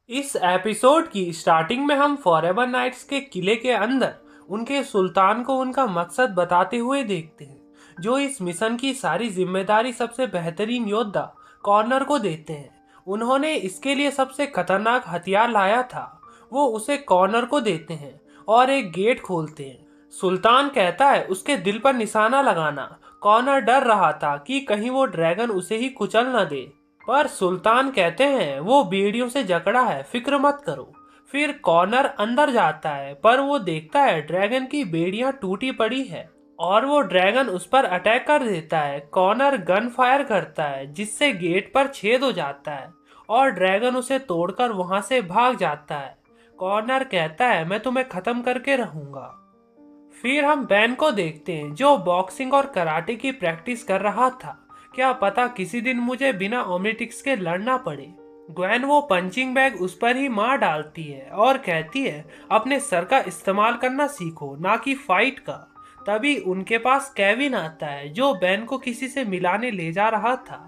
इस एपिसोड की स्टार्टिंग में हम फॉरएवर नाइट्स के किले के अंदर उनके सुल्तान को उनका मकसद बताते हुए देखते हैं, जो इस मिशन की सारी जिम्मेदारी सबसे बेहतरीन योद्धा कॉर्नर को देते हैं। उन्होंने इसके लिए सबसे खतरनाक हथियार लाया था, वो उसे कॉर्नर को देते हैं और एक गेट खोलते हैं। सुल्तान कहता है उसके दिल पर निशाना लगाना। कॉर्नर डर रहा था कि कहीं वो ड्रैगन उसे ही कुचल न दे, पर सुल्तान कहते हैं वो बेड़ियों से जकड़ा है, फिक्र मत करो। फिर कॉर्नर अंदर जाता है, पर वो देखता है ड्रैगन की बेड़ियां टूटी पड़ी है और वो ड्रैगन उस पर अटैक कर देता है। कॉर्नर गन फायर करता है जिससे गेट पर छेद हो जाता है और ड्रैगन उसे तोड़कर वहां से भाग जाता है। कॉर्नर कहता है मैं तुम्हें खत्म करके रहूंगा। फिर हम बैन को देखते हैं जो बॉक्सिंग और कराटे की प्रैक्टिस कर रहा था। क्या पता किसी दिन मुझे बिना ओमनिट्रिक्स के लड़ना पड़े। ग्वेन वो पंचिंग बैग उस पर ही मार डालती है और कहती है अपने सर का इस्तेमाल करना सीखो, ना कि फाइट का। तभी उनके पास केविन आता है जो बैन को किसी से मिलाने ले जा रहा था।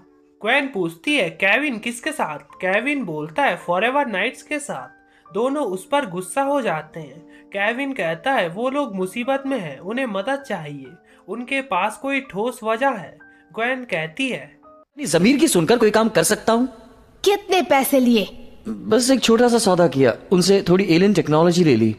ग्वेन पूछती है केविन किसके साथ। केविन बोलता है फॉरएवर नाइट्स के साथ। दोनों उस पर गुस्सा हो जाते हैं। केविन कहता है वो लोग मुसीबत में हैं, उन्हें मदद चाहिए, उनके पास कोई ठोस वजह है। ग्वेन कहती है अपनी जमीर की सुनकर कोई काम कर सकता हूँ। कितने पैसे लिए? बस एक छोटा सा सौदा किया, उनसे थोड़ी एलियन टेक्नोलॉजी ले ली।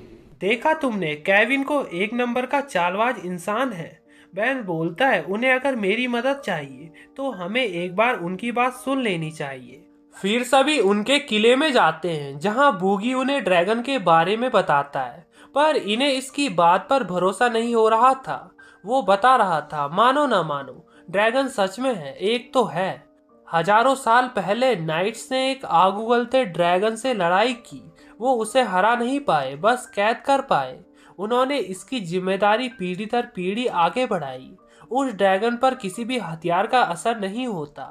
देखा तुमने, केविन को एक नंबर का चालबाज इंसान है। बैन बोलता है उन्हें अगर मेरी मदद चाहिए तो हमें एक बार उनकी बात सुन लेनी चाहिए। फिर सभी उनके किले में जाते हैं जहां बूगी उन्हें ड्रैगन के बारे में बताता है, पर इन्हें इसकी बात पर भरोसा नहीं हो रहा था। वो बता रहा था मानो ना मानो, ड्रैगन सच में है, एक तो है। हजारों साल पहले नाइट्स ने एक आग उगलते ड्रैगन से लड़ाई की। वो उसे हरा नहीं पाए, बस कैद कर पाए। उन्होंने इसकी जिम्मेदारी पीढ़ी दर पीढ़ी आगे बढ़ाई। उस ड्रैगन पर किसी भी हथियार का असर नहीं होता,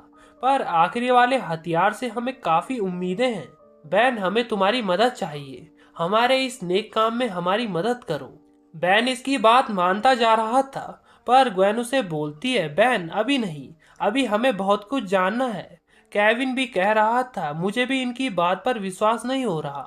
पर आखिरी वाले हथियार से हमें काफी उम्मीदें हैं। बैन हमें तुम्हारी मदद चाहिए, हमारे इस नेक काम में हमारी मदद करो। बैन इसकी बात मानता जा रहा था, पर ग्वेन उसे बोलती है बैन अभी नहीं, अभी हमें बहुत कुछ जानना है। केविन भी कह रहा था मुझे भी इनकी बात पर विश्वास नहीं हो रहा।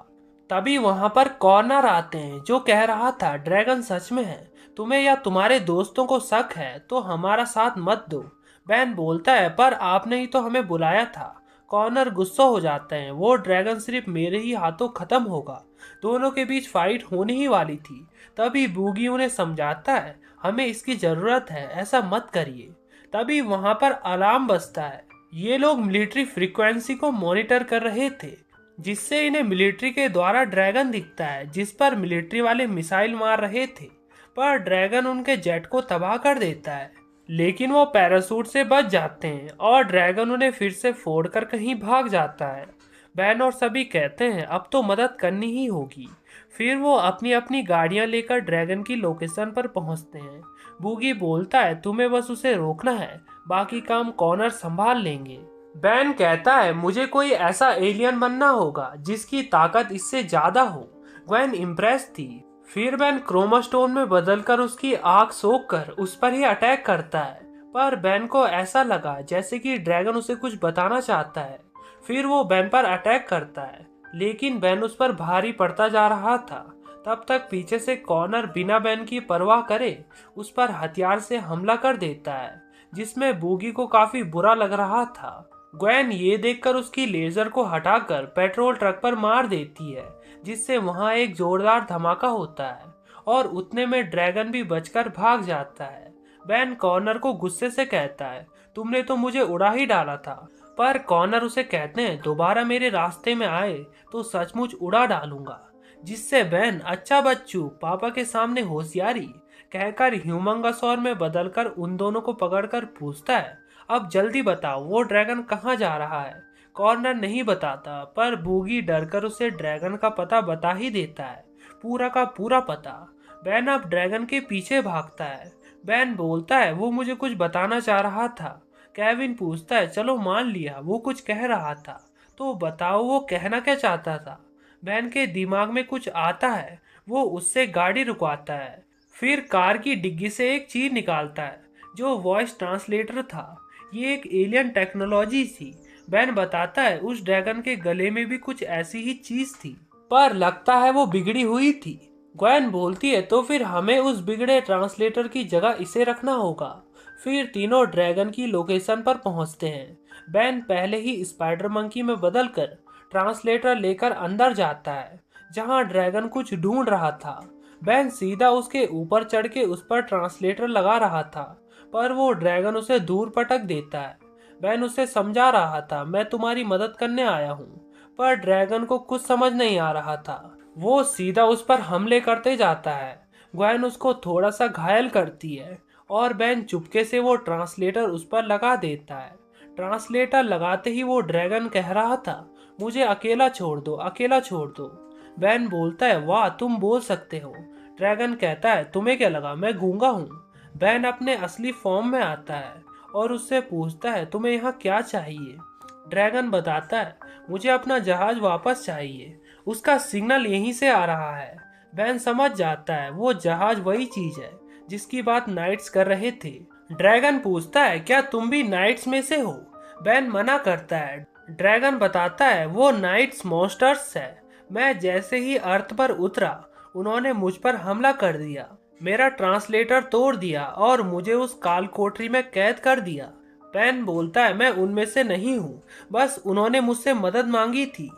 तभी वहां पर कॉर्नर आते हैं जो कह रहा था ड्रैगन सच में है, तुम्हें या तुम्हारे दोस्तों को शक है तो हमारा साथ मत दो। बैन बोलता है पर आपने ही तो हमें बुलाया था। कॉर्नर गुस्सा हो जाते हैं, वो ड्रैगन सिर्फ मेरे ही हाथों खत्म होगा। दोनों के बीच फाइट होने ही वाली थी। तभी बूगी उन्हें समझाता है हमें इसकी जरूरत है, ऐसा मत करिए। तभी वहां पर अलार्म बजता है। ये लोग मिलिट्री फ्रीक्वेंसी को मॉनिटर कर रहे थे, जिससे इन्हें मिलिट्री के द्वारा ड्रैगन दिखता है जिस पर मिलिट्री वाले मिसाइल मार रहे थे। पर ड्रैगन उनके जेट को तबाह कर देता है, लेकिन वो पैराशूट से बच जाते हैं और ड्रैगन उन्हें फिर से फोड़कर कहीं भाग जाता है। बैन और सभी कहते हैं अब तो मदद करनी ही होगी। फिर वो अपनी अपनी गाड़ियां लेकर ड्रैगन की लोकेशन पर पहुंचते हैं। बूगी बोलता है तुम्हें बस उसे रोकना है, बाकी काम कॉर्नर संभाल लेंगे। बैन कहता है मुझे कोई ऐसा एलियन बनना होगा जिसकी ताकत इससे ज्यादा हो। ग्वेन इम्प्रेस थी। फिर बैन क्रोमास्टोन में बदलकर उसकी आंख सोख कर उस पर ही अटैक करता है, पर बैन को ऐसा लगा जैसे कि ड्रैगन उसे कुछ बताना चाहता है। फिर वो बैन पर अटैक करता है, लेकिन बैन उस पर भारी पड़ता जा रहा था। तब तक पीछे से कॉर्नर बिना बैन की परवाह करे उस पर हथियार से हमला कर देता है, जिसमें बूगी को काफी बुरा लग रहा था। ग्वेन ये देखकर उसकी लेजर को हटाकर पेट्रोल ट्रक पर मार देती है, जिससे वहां एक जोरदार धमाका होता है और उतने में ड्रैगन भी बचकर भाग जाता है। बैन कॉर्नर को गुस्से से कहता है तुमने तो मुझे उड़ा ही डाला था, पर कॉर्नर उसे कहते हैं दोबारा मेरे रास्ते में आए तो सचमुच उड़ा डालूंगा। जिससे बैन अच्छा बच्चू पापा के सामने होशियारी कहकर ह्यूमंगसौर में बदलकर उन दोनों को पकड़कर पूछता है अब जल्दी बताओ वो ड्रैगन कहाँ जा रहा है। कॉर्नर नहीं बताता, पर बूगी डरकर उसे ड्रैगन का पता बता ही देता है, पूरा का पूरा पता। बैन अब ड्रैगन के पीछे भागता है। बैन बोलता है वो मुझे कुछ बताना चाह रहा था। केविन पूछता है चलो मान लिया वो कुछ कह रहा था, तो बताओ वो कहना क्या चाहता था। बैन के दिमाग में कुछ आता है, वो उससे गाड़ी रुकवाता है। फिर कार की डिग्गी से एक चीज निकालता है जो वॉइस ट्रांसलेटर था। ये एक एलियन टेक्नोलॉजी थी। बैन बताता है उस ड्रैगन के गले में भी कुछ ऐसी ही चीज थी, पर लगता है वो बिगड़ी हुई थी। ग्वेन बोलती है तो फिर हमें उस बिगड़े ट्रांसलेटर की जगह इसे रखना होगा। फिर तीनों ड्रैगन की लोकेशन पर पहुंचते हैं। बैन पहले ही स्पाइडर मंकी में बदलकर ट्रांसलेटर लेकर अंदर जाता है जहां ड्रैगन कुछ ढूंढ रहा था। बैन सीधा उसके ऊपर चढ़ के उस पर ट्रांसलेटर लगा रहा था, पर वो ड्रैगन उसे दूर पटक देता है। बैन उसे समझा रहा था मैं तुम्हारी मदद करने आया हूँ, पर ड्रैगन को कुछ समझ नहीं आ रहा था। वो सीधा उस पर हमले करते जाता है। ग्वेन उसको थोड़ा सा घायल करती है और बैन चुपके से वो ट्रांसलेटर उस पर लगा देता है। ट्रांसलेटर लगाते ही वो ड्रैगन कह रहा था मुझे अकेला छोड़ दो, अकेला छोड़ दो। बैन बोलता है वाह तुम बोल सकते हो। ड्रैगन कहता है तुम्हें क्या लगा मैं गूंगा हूँ। बैन अपने असली फॉर्म में आता है और उससे पूछता है तुम्हें यहाँ क्या चाहिए। ड्रैगन बताता है मुझे अपना जहाज वापस चाहिए, उसका सिग्नल यहीं से आ रहा है। बैन समझ जाता है वो जहाज वही चीज है जिसकी बात नाइट्स कर रहे थे। ड्रैगन पूछता है क्या तुम भी नाइट्स में से हो। बैन मना करता है। ड्रैगन बताता है वो नाइट्स मॉन्स्टर्स है। मैं जैसे ही अर्थ पर उतरा उन्होंने मुझ पर हमला कर दिया, मेरा ट्रांसलेटर तोड़ दिया और मुझे उस काल कोठरी में कैद कर दिया। बैन बोलता है मैं उनमें से नहीं हूँ, बस उन्होंने मुझसे मदद मांगी थी।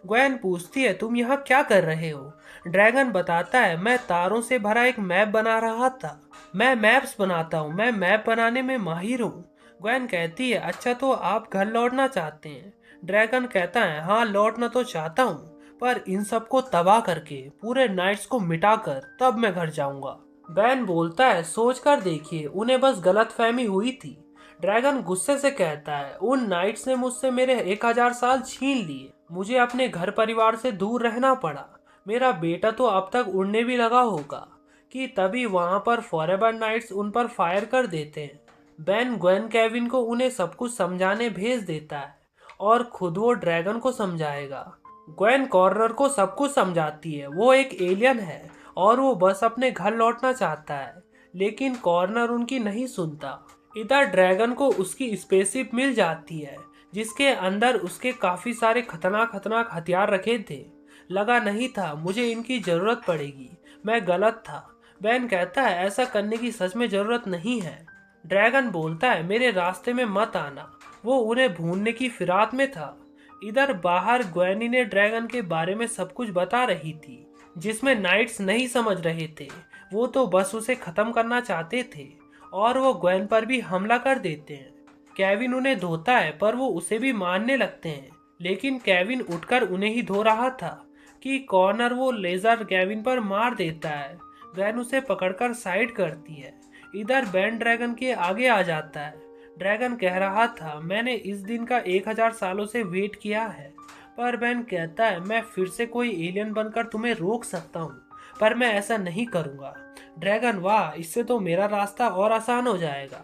ग्वेन पूछती है तुम यहाँ क्या कर रहे हो। ड्रैगन बताता है मैं तारों से भरा एक मैप बना रहा था, मैं मैप्स बनाता हूँ, मैं मैप बनाने में माहिर हूँ। ग्वेन कहती है अच्छा तो आप घर लौटना चाहते हैं। ड्रैगन कहता है हाँ लौटना तो चाहता हूँ, पर इन सबको तबाह करके पूरे नाइट्स को मिटाकर तब मैं घर जाऊंगा। बैन बोलता है सोच कर देखिए उन्हें बस गलतफहमी हुई थी। ड्रैगन गुस्से से कहता है उन नाइट्स ने मुझसे मेरे 1000 साल छीन लिए, मुझे अपने घर परिवार से दूर रहना पड़ा। मेरा बेटा तो अब तक उड़ने भी लगा होगा कि तभी वहां पर फॉरएवर नाइट्स उन पर फायर कर देते हैं। बैन ग्वेन केविन को उन्हें सब कुछ समझाने भेज देता है और खुद वो ड्रैगन को समझाएगा। ग्वेन कॉर्नर को सब कुछ समझाती है वो एक एलियन है और वो बस अपने घर लौटना चाहता है, लेकिन कॉर्नर उनकी नहीं सुनता। इधर ड्रैगन को उसकी स्पेसशिप मिल जाती है जिसके अंदर उसके काफी सारे खतरनाक हथियार रखे थे। लगा नहीं था मुझे इनकी जरूरत पड़ेगी, मैं गलत था। बैन कहता है ऐसा करने की सच में जरूरत नहीं है। ड्रैगन बोलता है मेरे रास्ते में मत आना, वो उन्हें भूनने की फिराक में था। इधर बाहर ग्वेनी ने ड्रैगन के बारे में सब कुछ बता रही थी जिसमें नाइट्स नहीं समझ रहे थे, वो तो बस उसे खत्म करना चाहते थे और वो ग्वेन पर भी हमला कर देते हैं। केविन उन्हें धोता है पर वो उसे भी मारने लगते हैं, लेकिन केविन उठकर उन्हें ही धो रहा था कि कॉर्नर वो लेजर केविन पर मार देता है। ग्वेन उसे पकड़कर साइड करती है। इधर बैन ड्रैगन के आगे आ जाता है। ड्रैगन कह रहा था मैंने इस दिन का 1000 सालों से वेट किया है, पर बैन कहता है मैं फिर से कोई एलियन बनकर तुम्हें रोक सकता हूँ, पर मैं ऐसा नहीं करूँगा। ड्रैगन वाह इससे तो मेरा रास्ता और आसान हो जाएगा।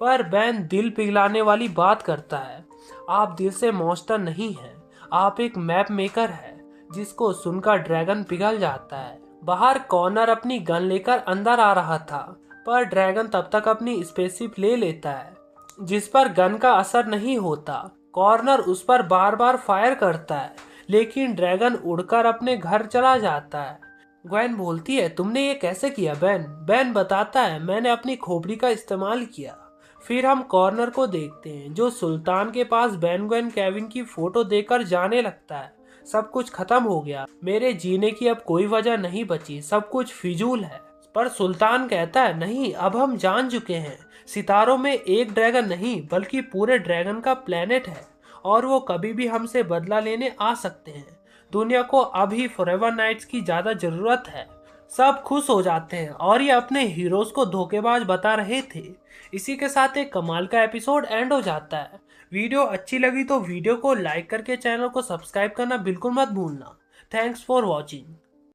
पर बैन दिल पिघलाने वाली बात करता है आप दिल से मॉन्स्टर नहीं हैं, आप एक मैप मेकर है, जिसको सुनकर ड्रैगन पिघल जाता है। बाहर कॉर्नर अपनी गन लेकर अंदर आ रहा था, पर ड्रैगन तब तक अपनी स्पेसशिप ले लेता है जिस पर गन का असर नहीं होता। कॉर्नर उस पर बार बार फायर करता है, लेकिन ड्रैगन उड़कर अपने घर चला जाता है। ग्वेन बोलती है तुमने ये कैसे किया बैन। बैन बताता है मैंने अपनी खोपड़ी का इस्तेमाल किया। फिर हम कॉर्नर को देखते हैं जो सुल्तान के पास बैन ग्वेन केविन की फोटो देकर जाने लगता है सब कुछ खत्म हो गया, मेरे जीने की अब कोई वजह नहीं बची, सब कुछ फिजूल है। पर सुल्तान कहता है नहीं अब हम जान चुके हैं, सितारों में एक ड्रैगन नहीं बल्कि पूरे ड्रैगन का प्लेनेट है और वो कभी भी हमसे बदला लेने आ सकते हैं। दुनिया को अभी फॉरएवर नाइट्स की ज्यादा जरूरत है। सब खुश हो जाते हैं और ये अपने हीरोज को धोखेबाज बता रहे थे। इसी के साथ एक कमाल का एपिसोड एंड हो जाता है। वीडियो अच्छी लगी तो वीडियो को लाइक करके चैनल को सब्सक्राइब करना बिल्कुल मत भूलना। Thanks for watching.